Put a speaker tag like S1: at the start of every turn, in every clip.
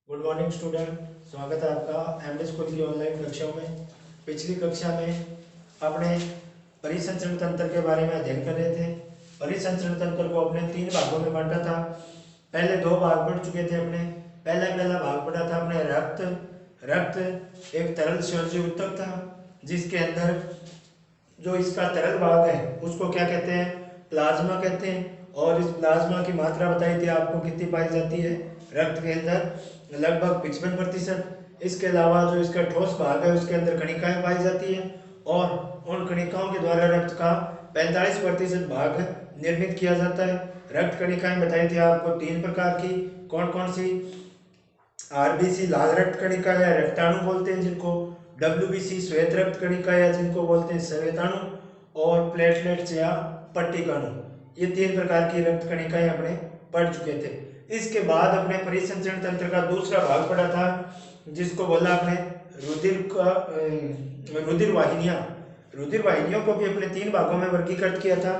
S1: Good morning student, स्वागत है आपका एमडी स्कूल की ऑनलाइन कक्षाओं में। पिछली कक्षा में आपने परिसंचरण तंत्र के बारे में अध्ययन कर रहे थे। परिसंचरण तंत्र को अपने 3 भागों में बांटा था। पहले 2 भाग पढ़ चुके थे अपने। पहला भाग पढ़ा था अपने रक्त। रक्त एक तरल संयोजी ऊतक था जिसके अंदर जो इसका तरल भाग है उसको क्या कहते हैं, प्लाज्मा कहते हैं। और इस प्लाज्मा की मात्रा बताई थी आपको कितनी पाई जाती है रक्त के अंदर, लगभग 55%। इसके अलावा जो इसका ठोस भाग है उसके अंदर कणिकाएं पाई जाती है और उन कणिकाओं के द्वारा रक्त का 45% भाग निर्मित किया जाता है। रक्त कणिकाएं बताई थी आपको 3 प्रकार की, कौन कौन सी? आरबीसी लाल रक्त कणिका या रक्ताणु बोलते हैं जिनको, डब्ल्यूबीसी श्वेत रक्त कणिका या जिनको बोलते हैं श्वेताणु, और प्लेटलेट्स या पट्टिकाणु। ये 3 प्रकार की रक्त कणिकाएं अपने पढ़ चुके थे। इसके बाद अपने परिसंचरण तंत्र का दूसरा भाग पढ़ा था जिसको बोला अपने रुधिर वाहिनियां। रुधिर वाहिनियों को भी अपने 3 भागों में वर्गीकृत किया था।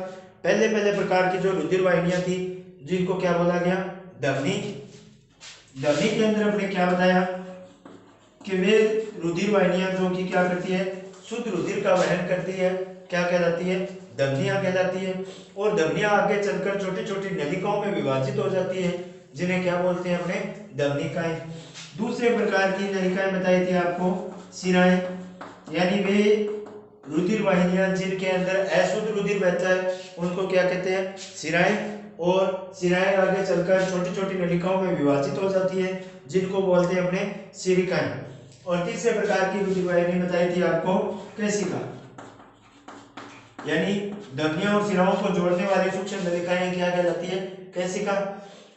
S1: पहले प्रकार की जो रुधिर वाहिनियां थी जिनको क्या बोला गया, धमनी। धमनी के अंदर अपने क्या बताया कि वे रुधिर वाहिनियां जो कि क्या करती है, शुद्ध रुधिर का वहन करती है, क्या कहलाती है, धमनियां कहलाती है। और धमनियां आगे चलकर छोटी छोटी नलिकाओं में विभाजित हो जाती है जिन्हें क्या बोलते हैं अपने धमनिकाएं। दूसरे प्रकार की नलिकाएं बताई थी आपको शिराएं, यानी वे रुधिर वाहिनियां जिनके अंदर अशुद्ध रुधिर बहता है उनको क्या कहते हैं, शिराएं। और शिराएं आगे चलकर छोटी छोटी नलिकाओं में विभाजित हो जाती है जिनको बोलते हैं अपने शिरिकाएं। और तीसरे प्रकार की रुधिर वाहिनी बताई थी आपको केशिका, यानी धमनियों और शिराओं को जोड़ने वाली सूक्ष्म नलिकाएं क्या कहलाती है, केशिका।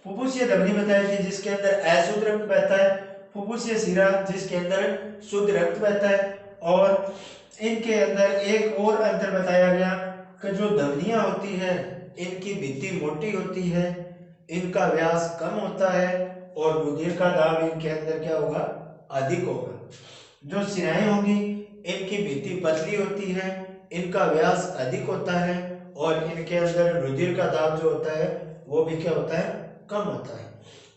S1: फुफ्फुसीय धमनी बताई थी जिसके अंदर अशुद्ध रक्त बहता है, फुफ्फुसीय शिरा जिसके अंदर शुद्ध रक्त बहता है। और इनके अंदर एक और अंतर बताया गया कि जो धमनियां होती है इनकी भित्ति मोटी होती है, इनका व्यास कम होता है और रुधिर का दाब इनके अंदर क्या होगा, अधिक होगा। जो शिराएं होंगी इनकी भित्ति पतली होती है, इनका व्यास अधिक होता है और इनके अंदर रुधिर का दाब जो होता है वो भी क्या होता है, कम होता है।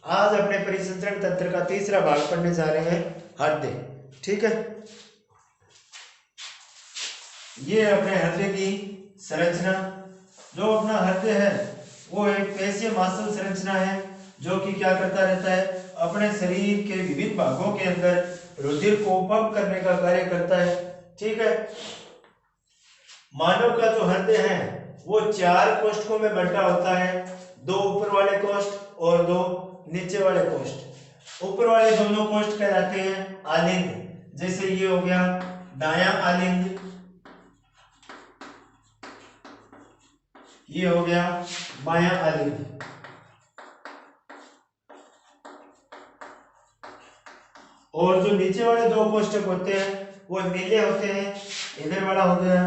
S1: आज अपने परिसंचरण तंत्र का तीसरा भाग पढ़ने जा रहे हैं, हृदय। ठीक है, ये अपने हृदय की संरचना। जो अपना हृदय है वो एक पेशीय मांसल संरचना है जो कि क्या करता रहता है, अपने शरीर के विभिन्न भागों के अंदर रुधिर को पंप करने का कार्य करता है। ठीक है, मानव का जो हृदय है वो 4 कोष्ठकों में बंटा होता है, 2 ऊपर वाले कोष्ठ और 2 नीचे वाले कोष्ठ। ऊपर वाले दोनों कोष्ठ कहलाते हैं आलिंद, जैसे ये हो गया दायां आलिंद, ये हो गया बायां आलिंद। और जो नीचे वाले 2 कोष्ठक होते हैं वो नीले होते हैं, इधर वाला हो गया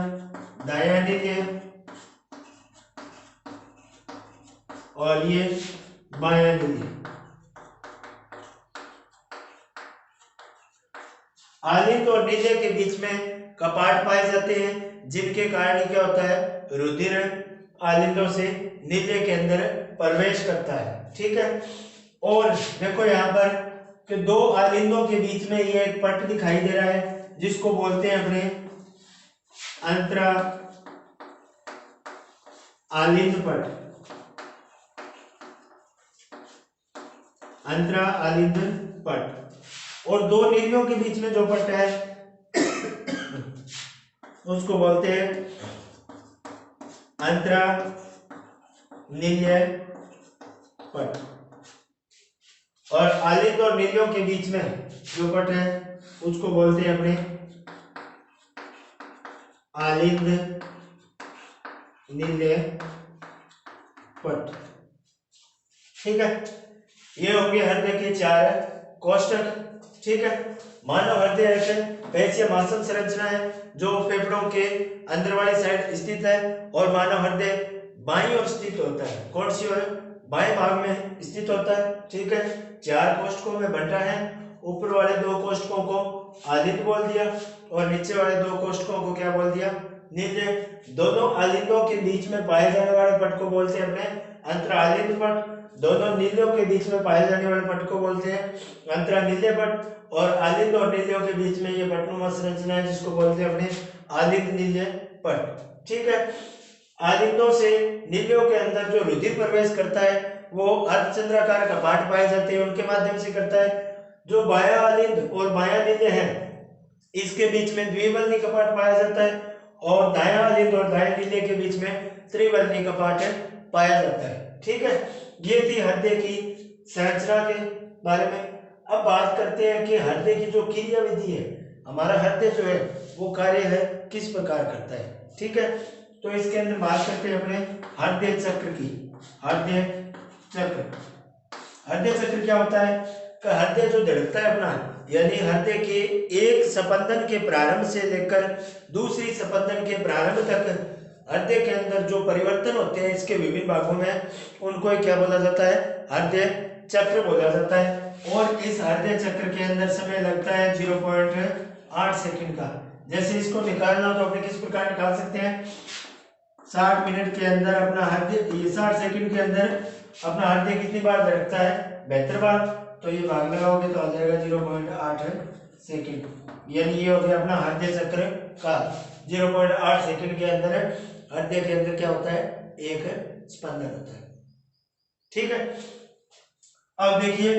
S1: दायां नीले और ये बायां नीले। आलिंद और नीले के बीच में कपाट पाए जाते हैं जिनके कारण क्या होता है, रुधिर आलिंदों से नीले के अंदर प्रवेश करता है। ठीक है, और देखो यहाँ पर कि 2 आलिंदों के बीच में ये एक पट दिखाई दे रहा है जिसको बोलते हैं अपने अंतरा आलिंद पट। अंतरा आलिंद पट। और 2 नीलियों के बीच में जो पट है उसको बोलते हैं अंतरा नील्य पट। और आलिंद और नीलियों के बीच में जो पट है उसको बोलते हैं अपने आलिंद नील्य पट। ठीक है, ये होंगे हृदय के 4 कोष्ठक। ठीक है, मानव हृदय एक पेशीय मांसल संरचना है जो फेफड़ों के अंदर वाली साइड स्थित है और मानव हृदय बाईं ओर स्थित होता है। कौन सी ओर? बाएं भाग में स्थित होता है। ठीक है, 4 कोष्ठकों में बंटा है। ऊपर वाले 2 कोष्ठकों को आलिंद बोल दिया और नीचे वाले 2 कोष्ठकों को क्या बोल दिया, नीले। दोनों आलिंदों के बीच में पाए जाने वाले पट को बोलते हैं अपने अंतरालिंद पट। दोनों नीलियों के बीच में पाए जाने वाले पट को बोलते हैं अंतरानील्य पट, और आलिंद और नीलियों के बीच में ये पटनुमा संरचना है जिसको बोलते हैं अपने आलिंद नील्य पट। ठीक है, आलिंदों से नीलियों के अंदर जो रुधिर प्रवेश करता है वो अर्धचंद्राकार कपाट पाए जाते हैं, उनके माध्यम से करता है। जो बायां आलिंद और बायां नील्य है इसके बीच में द्विबलनी कपाट पाया जाता है, और दायां आलिंद और दाएं नील्य के बीच में त्रिबलनी कपाट पाया जाता है। ठीक है, ये थी हृदय की संरचना के बारे में। अब बात करते हैं कि हृदय की जो क्रिया विधि है, हमारा हृदय जो है वो कार्य है किस प्रकार करता है। ठीक है, तो इसके अंदर बात करते हैं अपने हृदय चक्र की। हृदय चक्र, हृदय चक्र क्या होता है कि हृदय जो धड़कता है अपना, यानी हृदय के एक स्पंदन के प्रारंभ से लेकर दूसरी स्पंदन के प्रारंभ तक हृदय के अंदर जो परिवर्तन होते हैं इसके विभिन्न भागों में, उनको क्या बोला जाता है, हृदय चक्र बोला जाता है। और इस हृदय चक्र के अंदर समय लगता है 0.8 सेकंड का। जैसे इसको निकालना तो अपने किस प्रकार निकाल सकते हैं, 60 मिनट के अंदर अपना हृदय, 60 सेकंड के अंदर अपना हृदय कितनी बार धड़कता है, 72 बार। तो ये भाग लगाओगे तो आ जाएगा 0.8 सेकंड, यानी ये हो गया अपना हृदय चक्र का। 0.8 सेकंड के अंदर हृदय के अंदर क्या होता है, एक स्पंदन होता है। ठीक है, अब देखिए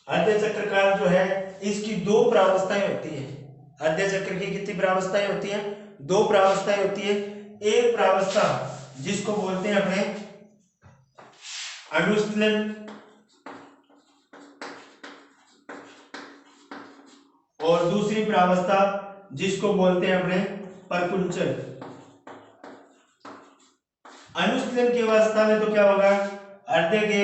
S1: हृदय चक्र का जो है इसकी दो प्रावस्थाएं होती है। हृदय चक्र की कितनी प्रावस्थाएं होती हैं, दो प्रावस्थाएं होती है। एक प्रावस्था जिसको बोलते हैं अपने अनुस्थलन, और दूसरी प्रावस्था जिसको बोलते हैं अपने परकुंचन। अनुस्थलन की अवस्था में तो क्या होगा, हृदय के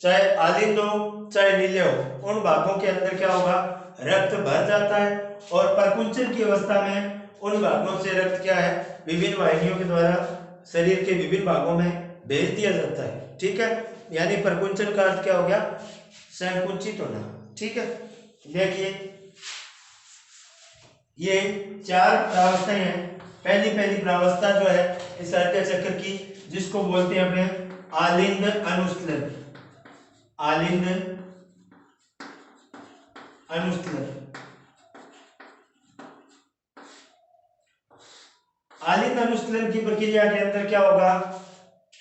S1: चाहे आलिंद हो चाहे नील्य हो उन भागों के अंदर क्या होगा, रक्त भर जाता है, और परकुंचन की अवस्था में उन भागों से रक्त क्या है, विभिन्न वाहिनियों के द्वारा शरीर के विभिन्न भागों में भेज दिया जाता है। ठीक है, यानी परकुंचन का अर्थ क्या हो गया, संकुचित होना। ठीक है, देखिए ये चार प्रावस्थाएं हैं। पहली प्रावस्था जो है इस हृदय चक्र की, जिसको बोलते हैं अपने आलिंद अनुस्थलन। आलिंद अनुस्थलन, आलिंद अनुस्थलन की प्रक्रिया के अंदर क्या होगा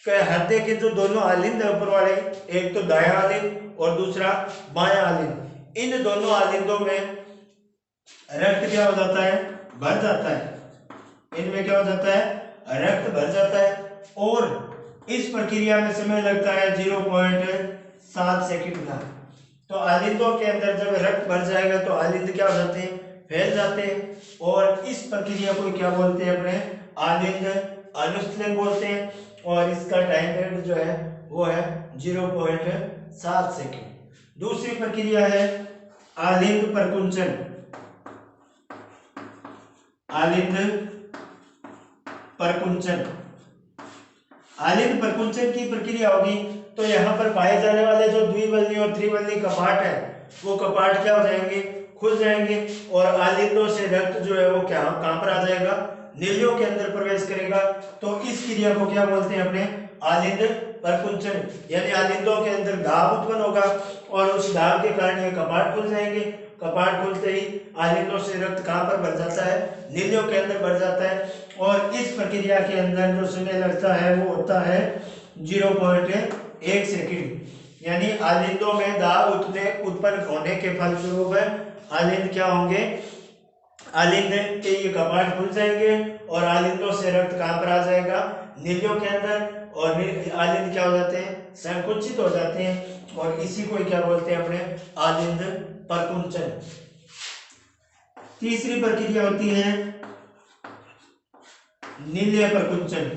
S1: कि हृदय के जो दोनों आलिंद है ऊपर वाले, एक तो दायां आलिंद और दूसरा बायां आलिंद, इन दोनों आलिंदों में रक्त क्या हो जाता है, भर जाता है। इनमें क्या हो जाता है, रक्त भर जाता है, और इस प्रक्रिया में समय लगता है 0.7 सेकंड का। तो आलिंदों के अंदर जब रक्त भर जाएगा तो आलिंद क्या हो जाते हैं, फैल जाते हैं, और इस प्रक्रिया को क्या बोलते हैं अपने आलिंद अनुस्थलन बोलते हैं, और इसका टाइम पीरियड जो है वो है 0.7 सेकंड। दूसरी प्रक्रिया है आलिंद परकुंचन। आलिंद परकुंचन, आलिंद परकुंचन की प्रक्रिया होगी तो यहाँ पर पाए जाने वाले जो द्विबलनी और त्रिबलनी कपाट है वो कपाट क्या हो जाएंगे, खुल जाएंगे, और आलिंदों से रक्त जो है वो क्या कहां पर आ जाएगा, नीलियों के अंदर प्रवेश करेगा। तो इस क्रिया को क्या बोलते हैं अपने आलिंद परकुंचन, यानी आलिंदों के अंदर दाब उत्पन्न होगा और उस दाब के कारण ये कपाट खुल जाएंगे। कपाट खुलते ही आलिंदों से रक्त कहां पर भर जाता है, नीलियों के अंदर भर जाता है, और इस प्रक्रिया के अंदर जो समय लगता है वो होता है 0.1 सेकंड। यानी आलिंदों में दाब उत्पन्न होने के फलस्वरूप आलिंद क्या होंगे, आलिंद के ये कपाट खुल जाएंगे और आलिंदों से रक्त कहां पर आ जाएगा, नीलियों के अंदर, और आलिंद क्या हो जाते हैं, संकुचित हो जाते हैं, और इसी को क्या बोलते हैं अपने आलिंद परकुंचन। तीसरी प्रक्रिया होती है नील्य परकुंचन।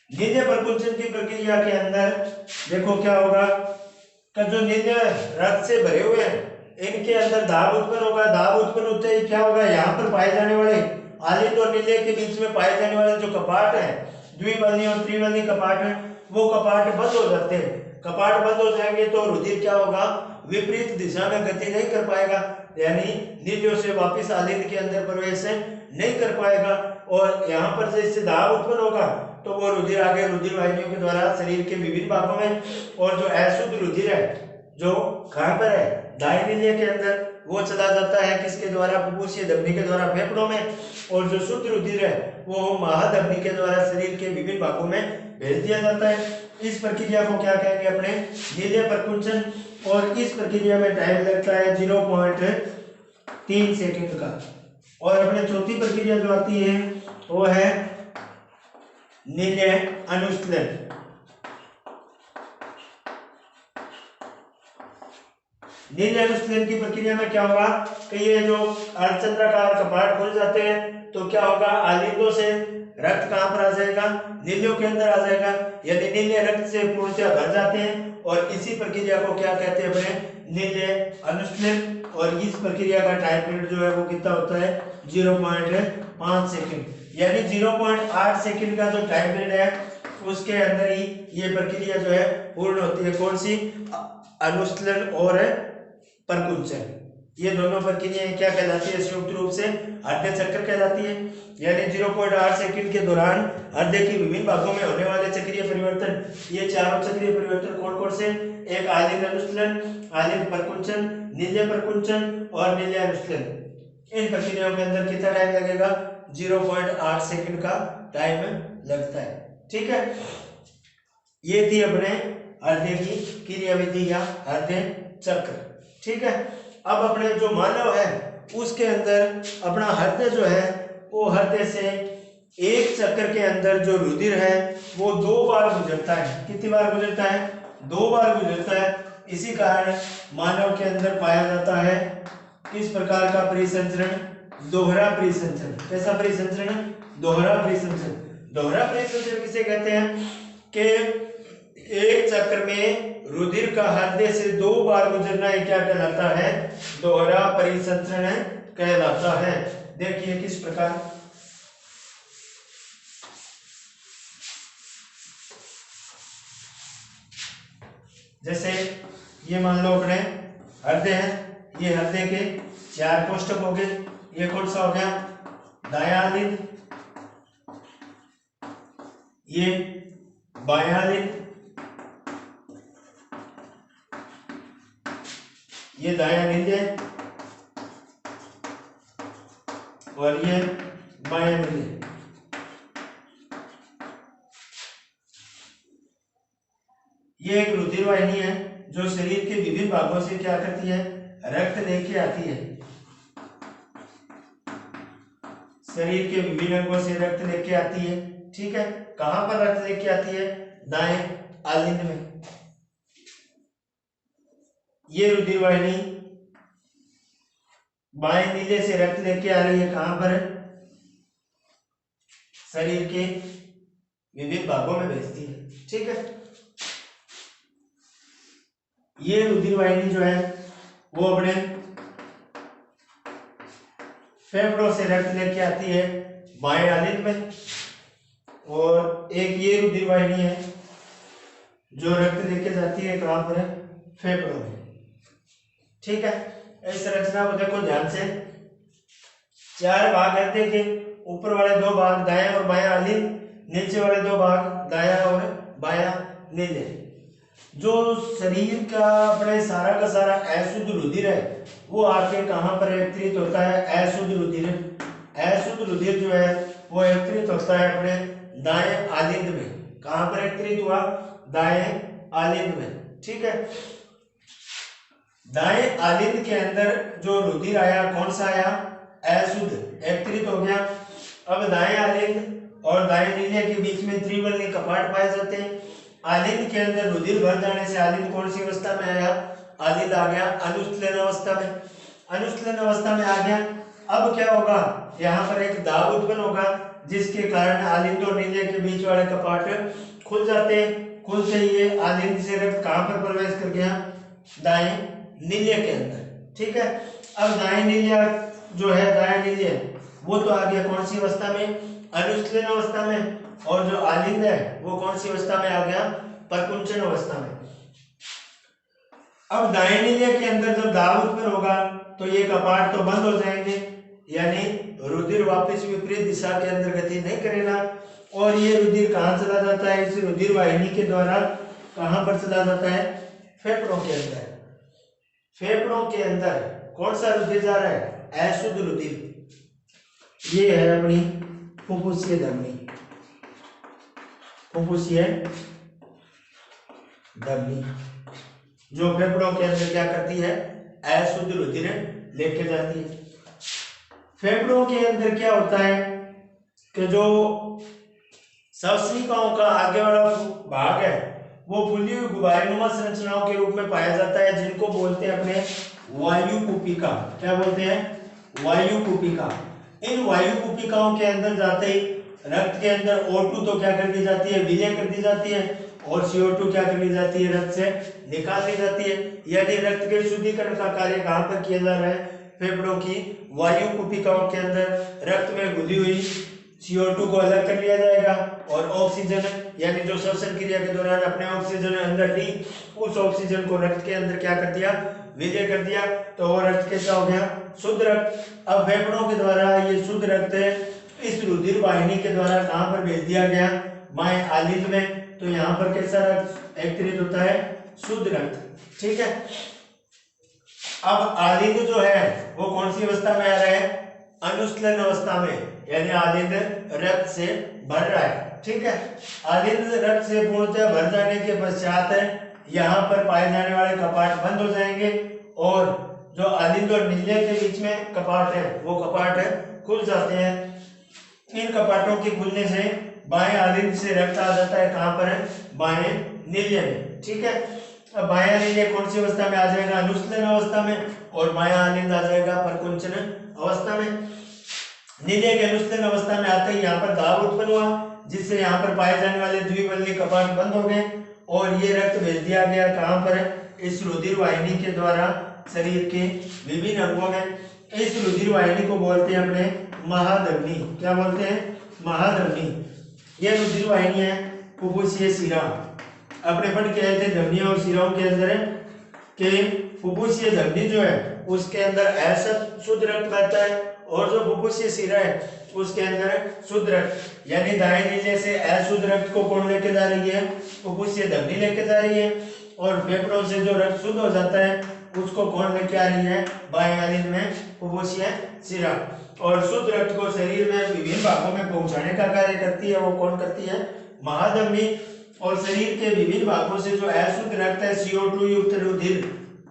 S1: नील्य परकुंचन की प्रक्रिया के अंदर देखो क्या होगा कि जो नील्य रक्त से भरे हुए हैं इनके अंदर दाब उत्पन्न होगा। दाब उत्पन्न होते ही क्या होगा, यहाँ पर पाए जाने वाले आलिंद और नील्य के बीच में पाए जाने वाले जो कपाट है, द्विबलनी और त्रिबलनी कपाट है, वो कपाट बंद हो जाते हैं। कपाट बंद हो जाएंगे तो रुधिर क्या होगा, विपरीत दिशा में गति नहीं कर पाएगा, यानी नीलियों से वापस आलिंद के अंदर प्रवेश नहीं कर पाएगा, और यहाँ पर जैसे दाब उत्पन्न होगा तो वो रुधिर आगे रुधिर वाहिनियों के द्वारा शरीर के विभिन्न भागों में, और जो अशुद्ध रुधिर है जो कहाँ पर है दाएं नीलिया के अंदर, वो चला जाता है किसके द्वारा फुफ्फुसीय धमनी के द्वारा फेफड़ों में, और जो शुद्ध रुधिर है वो महाधमनी के द्वारा शरीर के विभिन्न भागों में भेज दिया जाता है। इस प्रक्रिया को क्या कहेंगे अपने नीलिया प्रकुंचन, और इस प्रक्रिया में टाइम लगता है 0.3 सेकंड का। और अपने चौथी प्रक्रिया जो आती है वो है नीलिय अनुस्थलन। नीलिय अनुस्थलन की प्रक्रिया में क्या होगा कि ये जो अर्धचंद्राकार कपाट खुल जाते हैं तो क्या होगा, आलिंदों से रक्त कहां पर आ जाएगा, नीलियों के अंदर आ जाएगा, यानी नीले रक्त से पूर्णतः भर जाते हैं। और इसी प्रक्रिया को क्या कहते हैं अपने नीलिय अनुस्थलन। और इस प्रक्रिया का टाइम पीरियड जो है वो कितना होता है 0.5 सेकंड, यानी 0.8 सेकंड का जो टाइम पीरियड है उसके अंदर ही ये प्रक्रिया जो है पूर्ण होती है। कौन सी, अनुस्थलन और प्रकुंचन। ये दोनों प्रक्रियाएं क्या कहलाती है संयुक्त रूप से हृदय चक्र कहलाती है। यानी 0.8 सेकंड के दौरान हृदय के विभिन्न भागों में होने वाले चक्रीय परिवर्तन, ये चारों चक्रीय परिवर्तन कौन कौन से, एक आलिंद अनुस्थलन, आलिंद प्रकुंचन, नीलिय प्रकुंचन और नीलिय अनुस्थलन। इन प्रक्रियाओं के अंदर कितना टाइम लगेगा, 0.8 सेकंड का टाइम लगता है। ठीक है, ये थी अपने हृदय की क्रियाविधि या हृदय चक्र। ठीक है, अब अपने जो मानव है उसके अंदर अपना हृदय जो है वो हृदय से एक चक्र के अंदर जो रुधिर है वो 2 बार गुजरता है। कितनी बार गुजरता है, 2 बार गुजरता है। इसी कारण मानव के अंदर पाया जाता है किस प्रकार का परिसंचरण, दोहरा परिसंचरण। कैसा परिसंचरण, दोहरा परिसंचरण। दोहरा परिसंचरण किसे कहते हैं कि एक चक्र में रुधिर का हृदय से 2 बार गुजरना है, क्या कहलाता है, दोहरा परिसंचरण कहलाता है। देखिए किस प्रकार, जैसे ये मान लो अपने हृदय है, ये हृदय के 4 कोष्ठक हो गए। ये कौन सा हो गया, दायां आलिंद, ये बायां आलिंद, ये दायां नीलिय और ये बायां नीलिय। ये एक रुधिर वाहिनी है जो शरीर के विभिन्न भागों से क्या करती है, रक्त लेके आती है। शरीर के विभिन्न अंगों से रक्त लेके आती है। ठीक है, कहां पर रक्त लेके आती है, दाएं आलिंद में। ये रुधिर वाहिनी बाएं नीले से रक्त लेके आ रही है, कहां पर, शरीर के विभिन्न भागों में भेजती है। ठीक है, ये रुधिर वाहिनी जो है वो अपने फेफड़ों से रक्त लेके आती है बाएं आलिंद में, और एक ये रुधिर वाहिनी है जो रक्त लेके जाती है कहां पर, फेफड़ों में। ठीक है, इस संरचना को देखो ध्यान से, 4 भाग हृदय के, ऊपर वाले 2 भाग दायां और बायां आलिंद, नीचे वाले 2 भाग दायां और बायां नीले। जो शरीर का अपने सारा का सारा अशुद्ध रुधिर है वो आके कहां पर एकत्रित होता है, अशुद्ध रुधिर। अशुद्ध रुधिर जो है वो एकत्रित होता है अपने दाएं आलिंद में। कहां पर एकत्रित हुआ, दाएं आलिंद में। ठीक है, दाएं आलिंद के अंदर जो रुधिर आया कौन सा आया, अशुद्ध, एकत्रित हो गया। अब दाएं आलिंद और दाएं नीलिया के बीच में त्रिवलनी कपाट पाए जाते हैं। आलिंद के अंदर रुधिर भर जाने से आलिंद कौन सी अवस्था में आया, आलिंद आ गया अनुस्थलन अवस्था में। अनुस्थलन अवस्था में आ गया। अब क्या होगा, यहाँ पर एक दाब उत्पन्न होगा जिसके कारण आलिंद और नीलिया के बीच वाले कपाट खुल जाते हैं। खुलते ही ये आलिंद से रक्त कहां पर प्रवेश कर गया, दाएं नीलिया के अंदर। ठीक है, अब दाएं नीलिया जो है, दाएं नीलिया वो तो आ गया कौन सी अवस्था में, अनुस्थलन अवस्था में, और जो आलिंद है वो कौन सी अवस्था में आ गया, प्रकुंचन अवस्था में। अब दाएं नीलिया के अंदर जब दाब उत्पन्न होगा तो ये कपाट तो बंद हो जाएंगे, यानी रुधिर वापस विपरीत दिशा के अंदर गति नहीं करेगा। और ये रुधिर कहाँ चला जाता है, इस रुधिर वाहिनी के द्वारा कहाँ पर चला जाता है, फेफड़ों के अंदर। फेफड़ों के अंदर कौन सा रुधिर जा रहा है, अशुद्ध रुधिर। ये है अपनी फुफ्फुसीय धमनी, फुफ्फुसीय धमनी जो फेफड़ों के अंदर क्या करती है, अशुद्ध रुधिर लेके जाती है। फेफड़ों के अंदर क्या होता है कि जो श्वसनिकाओं का आगे वाला भाग है वो फूली हुई गुब्बारेनुमा संरचनाओं के रूप में पाया जाता है, जिनको बोलते हैं अपने वायुकुपिका। क्या बोलते हैं, वायुकुपिका। इन वायुकुपिकाओं के अंदर जाते ही रक्त के अंदर O2 तो क्या कर दी जाती है, विलय कर दी जाती है, और CO2 क्या कर दी जाती है, रक्त से निकाल दी जाती है। यानी रक्त के शुद्धिकरण का कार्य कहाँ पर किया जा रहा है, फेफड़ों की वायुकुपिकाओं के अंदर रक्त में घुली हुई CO2 को अलग कर लिया जाएगा, और ऑक्सीजन यानी जो श्वसन क्रिया के दौरान अपने ऑक्सीजन अंदर ली, उस ऑक्सीजन को रक्त के अंदर क्या कर दिया, विलय कर दिया, तो वो रक्त कैसा हो गया, शुद्ध रक्त। अब फेफड़ों के द्वारा ये शुद्ध रक्त इस रुधिर वाहिनी के द्वारा कहां पर भेज दिया गया, माय आलिंद में। तो यहाँ पर कैसा रक्त एकत्रित होता है, शुद्ध रक्त। ठीक है, अब आलिंद जो है वो कौन सी अवस्था में आ रहा है, अनुस्खलन अवस्था में, यानी आलिंद रक्त से भर रहा है। ठीक है, आलिंद रक्त से पूर्णतः भर जाने के पश्चात यहाँ पर पाए जाने वाले कपाट बंद हो जाएंगे, और जो आलिंद और नीले के बीच में कपाट है वो कपाट खुल जाते हैं। इन कपाटों के खुलने से बाएं आलिंद से रक्त आ जाता है कहाँ पर है, बाएं नीले में। ठीक है, अब बायां नीले कौन सी अवस्था में आ जाएगा, अनुस्खलन अवस्था में, और बायां आलिंद आ जाएगा परकुंचन अवस्था में। नीले के अनुस्खलन अवस्था में आते ही यहाँ पर दाब उत्पन्न हुआ, जिससे यहाँ पर पाए जाने वाले द्विबल्ली कपाट बंद हो गए, और ये रक्त भेज दिया गया कहाँ पर, इस रुधिर वाहिनी के द्वारा शरीर के विभिन्न अंगों में। इस रुधिर वाहिनी को बोलते हैं अपने महाधमनी। क्या बोलते हैं, महाधमनी। ये रुधिर वाहिनी है फुफ्फुसीय शिरा। अपने पढ़ के आए थे धमनियों और शिराओं के अंदर के फुफ्फुसीय धमनी जो है उसके अंदर शुद्ध रक्त रहता है, और जो फुफ्फुसीय शिरा है उसके अंदर शुद्ध रक्त, यानी दाएं नीले से अशुद्ध रक्त को कौन लेके जा रही है, फुफ्फुसीय धमनी लेके जा रही है, और फेफड़ों से जो रक्त शुद्ध हो जाता है उसको कौन लेके आ रही है, बाएं आलिंद में फुफ्फुसीय शिरा। और शुद्ध रक्त को शरीर में विभिन्न भागों में पहुंचाने का कार्य करती है, वो कौन करती है, महाधमनी। और शरीर के विभिन्न भागों से जो अशुद्ध रक्त है, CO2 युक्त रुधिर,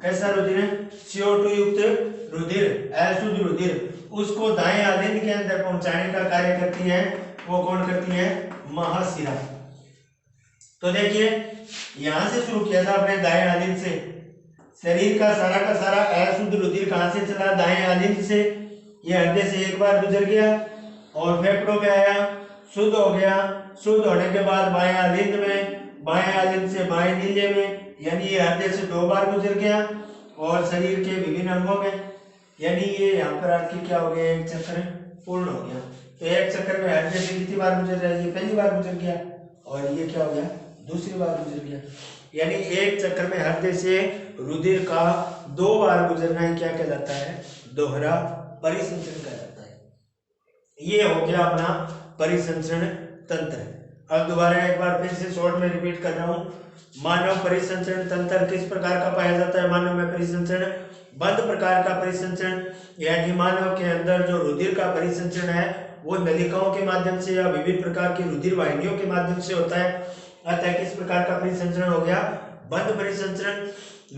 S1: कैसा रुधिर है, CO2 युक्त रुधिर, अशुद्ध रुधिर, उसको दाएं आलिंद के अंदर पहुंचाने का कार्य करती है, वो कौन करती है, महाशिरा। तो देखिए यहां से शुरू किया था अपने दाएं आलिंद से, शरीर का सारा अशुद्ध रुधिर कहां से चला, दाएं आलिंद से। ये हृदय से एक बार गुजर गया और फेफड़ों में आया, शुद्ध हो गया। शुद्ध होने के बाद बाएं आलिंद में, बाएं आलिंद से बाएं नीले में, यानी ये हृदय से 2 बार गुजर गया, और शरीर के विभिन्न अंगों में, यानी ये यहाँ पर आपकी क्या हो गया, एक चक्र पूर्ण हो गया। तो एक चक्कर में हृदय से कितनी बार गुजर रहा है, ये पहली बार गुजर गया, और ये क्या हो गया, दूसरी बार गुजर गया। यानी एक चक्कर में हृदय से रुधिर का 2 बार गुजरना ही क्या कहलाता है, दोहरा परिसंचरण कहलाता है। ये हो गया अपना परिसंचरण तंत्र। अब दोबारा एक बार फिर से शॉर्ट में रिपीट कर रहा हूँ। मानव परिसंचरण तंत्र किस प्रकार का पाया जाता है, मानव में परिसंचरण बंद प्रकार का परिसंचरण, यानी मानव के अंदर जो रुधिर का परिसंचरण है वो नलिकाओं के माध्यम से या विभिन्न प्रकार की रुधिर वाहिनियों के माध्यम से होता है। अतः किस प्रकार का परिसंचरण हो गया, बंद परिसंचरण।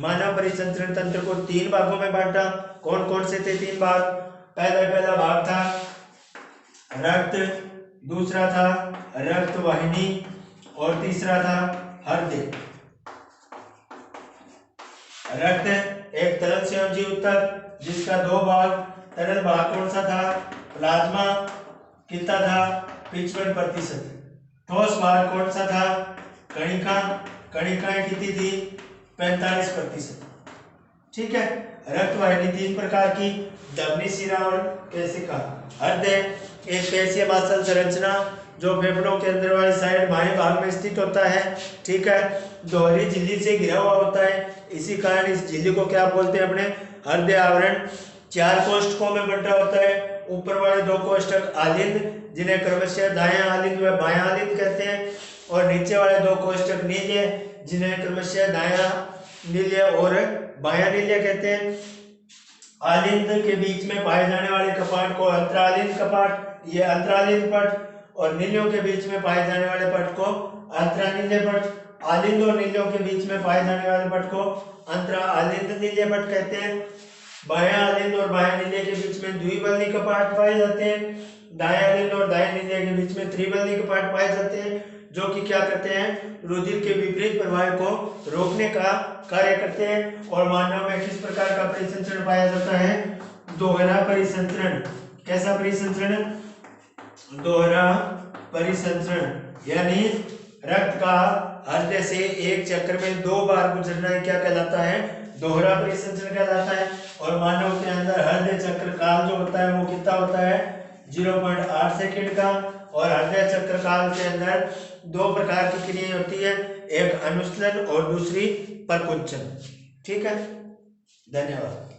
S1: मानव परिसंचरण तंत्र को 3 भागों में बांटा। कौन कौन से थे 3 भाग, पहला भाग था रक्त, दूसरा था रक्त वाहिनी, और तीसरा था हृदय। रक्त एक तरल संयोजी ऊतक जिसका 2 भाग, तरल भाग कौन सा था, प्लाज्मा, कितना था 55%। ठोस भाग कौन सा था, कणिका, कणिकाएं कितनी थी 45%। ठीक है, रक्त वाहिनी 3 प्रकार की, धमनी, शिरा और केशिका। हृदय एक पेशीय मांसल संरचना जो फेफड़ों के अंदर वाली साइड बाएं भाग में स्थित होता है। ठीक है, दोहरी झिल्ली से घिरा हुआ होता है, इसी कारण इस झिल्ली को क्या बोलते हैं अपने, हृदय आवरण। 4 कोष्ठकों में बंटा होता है। ऊपर वाले 2 कोष्ठक आलिंद, जिन्हें क्रमशः दायां आलिंद व बायां आलिंद कहते हैं, और नीचे वाले दो कोष्ठक नील्य जिन्हें क्रमशः दायां नील्य और बायां नील्य कहते हैं। आलिंद के बीच में पाए जाने वाले कपाट को अंतरालिंद कपाट, ये अंतरालिंद पट, और नील्यों के बीच में पाए जाने वाले पट को अंतरानील्य पट। आलिंद और नील्यों के बीच में पाए जाने वाले पट को अंतरालिंद नील्य पट कहते हैं। बायां आलिंद और बायां नील्य के बीच में द्विबलनी कपाट पाए जाते हैं। दायां आलिंद और दाएं नील्य के बीच में त्रिबलनी कपाट पाए जाते हैं, जो कि क्या करते हैं, रुधिर के विपरीत प्रवाह को रोकने का कार्य करते हैं। और मानव में किस प्रकार का परिसंचरण पाया जाता है, दोहरा परिसंचरण। कैसा परिसंचरण, दोहरा परिसंचरण, यानी रक्त का हृदय से एक चक्र में 2 बार गुजरना क्या कहलाता है, दोहरा परिसंचरण कहलाता है। और मानव के अंदर हृदय चक्र काल जो होता है वो कितना होता है, 0.8 सेकंड का। और हृदय चक्र काल के अंदर 2 प्रकार की क्रियाएं होती है, एक अनुसलन और दूसरी प्रकुंचन। ठीक है, धन्यवाद।